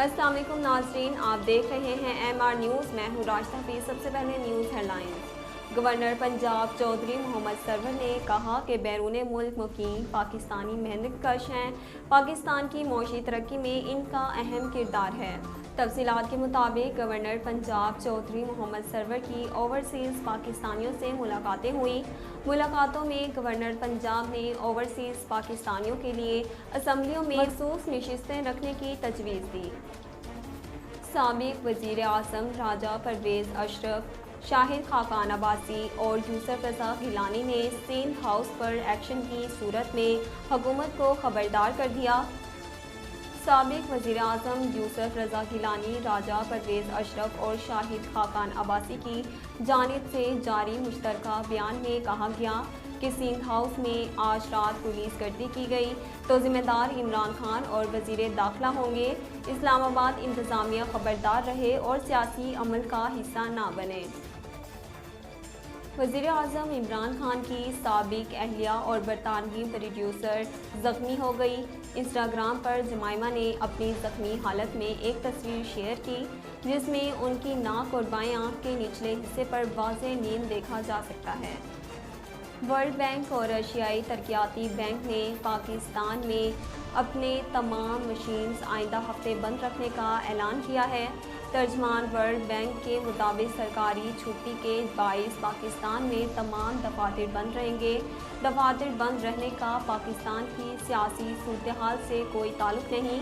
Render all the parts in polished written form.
अस्सलाम वालेकुम नाज़रीन, आप देख रहे हैं MR न्यूज़। मैं हूँ राशिदा हफीज़। सबसे पहले news headlines. Governor Punjab Chaudhry Mohammad Sarwar ने कहा कि बैरून मुल्क मुकीम पाकिस्तानी मेहनत कश हैं, पाकिस्तान की मौशी तरक्की में इनका अहम किरदार है। तफसीलात के मुताबिक गवर्नर पंजाब चौधरी मोहम्मद सरवर की ओवरसीज़ पाकिस्तानियों से मुलाकातें हुई। मुलाकातों में गवर्नर पंजाब ने ओवरसीज़ पाकिस्तानियों के लिए असम्बलियों में मखसूस नशिस्तें रखने की तजवीज़ दी। साबिक वज़ीर आज़म राजा परवेज़ अशरफ, शाहिद खाकान अब्बासी और यूसुफ रज़ा गिलानी ने सिंध हाउस पर एक्शन की सूरत में हुकूमत को खबरदार कर दिया। साबिक वज़ीर आज़म यूसुफ रज़ा गिलानी, राजा परवेज़ अशरफ और शाहिद खाकान अब्बासी की जानिब से जारी मुश्तरका बयान में कहा गया कि सिंध हाउस में आज रात पुलिस गर्दी की गई तो ज़िम्मेदार इमरान खान और वज़ीर दाखिला होंगे। इस्लामाबाद इंतज़ामिया खबरदार रहे और सियासी अमल का हिस्सा ना बने। वज़ीर आज़म इमरान खान की साबिक अहलिया और बरतानवी प्रोड्यूसर ज़ख्मी हो गई। इंस्टाग्राम पर जमाइमा ने अपनी ज़ख्मी हालत में एक तस्वीर शेयर की जिसमें उनकी नाक और बाएं आँख के निचले हिस्से पर वाज़ेह नींद देखा जा सकता है। वर्ल्ड बैंक और एशियाई तरक्याती बैंक ने पाकिस्तान में अपने तमाम मशीन्स आइंदा हफ्ते बंद रखने का ऐलान किया है। तर्जमान वर्ल्ड बैंक के मुताबिक सरकारी छुट्टी के बाइस पाकिस्तान में तमाम दफातर बंद रहेंगे। दफातर बंद रहने का पाकिस्तान की सियासी सूरत हाल से कोई ताल्लुक नहीं।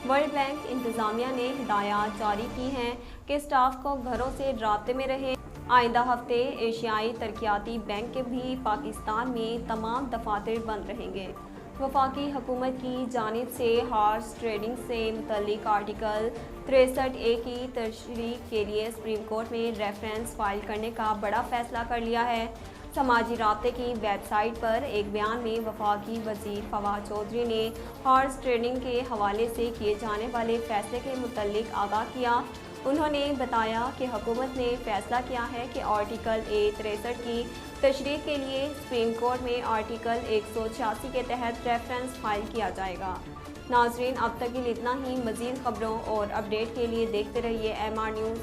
वर्ल्ड बैंक इंतज़ामिया ने हिदायत जारी की हैं कि स्टाफ को घरों से राब्ते में रहे। आइंदा हफ्ते एशियाई तरक्याती बैंक के भी पाकिस्तान में तमाम दफातर बंद रहेंगे। वफाकी हुकूमत की जानिब से हॉर्स ट्रेडिंग से मुतल्लिक आर्टिकल 63A की तशरीह के लिए सुप्रीम कोर्ट में रेफरेंस फाइल करने का बड़ा फैसला कर लिया है। समाजी राब्ते की वेबसाइट पर एक बयान में वफाकी वज़ीर फवाद चौधरी ने हॉर्स ट्रेडिंग के हवाले से किए जाने वाले फैसले के मुतल्लिक आगाह किया। उन्होंने बताया कि हुकूमत ने फैसला किया है कि आर्टिकल 63 की तशरीह के लिए सुप्रीम कोर्ट में आर्टिकल 186 के तहत रेफरेंस फाइल किया जाएगा। नाज़रीन, अब तक के लिए इतना ही। मज़ीद खबरों और अपडेट के लिए देखते रहिए MR न्यूज़।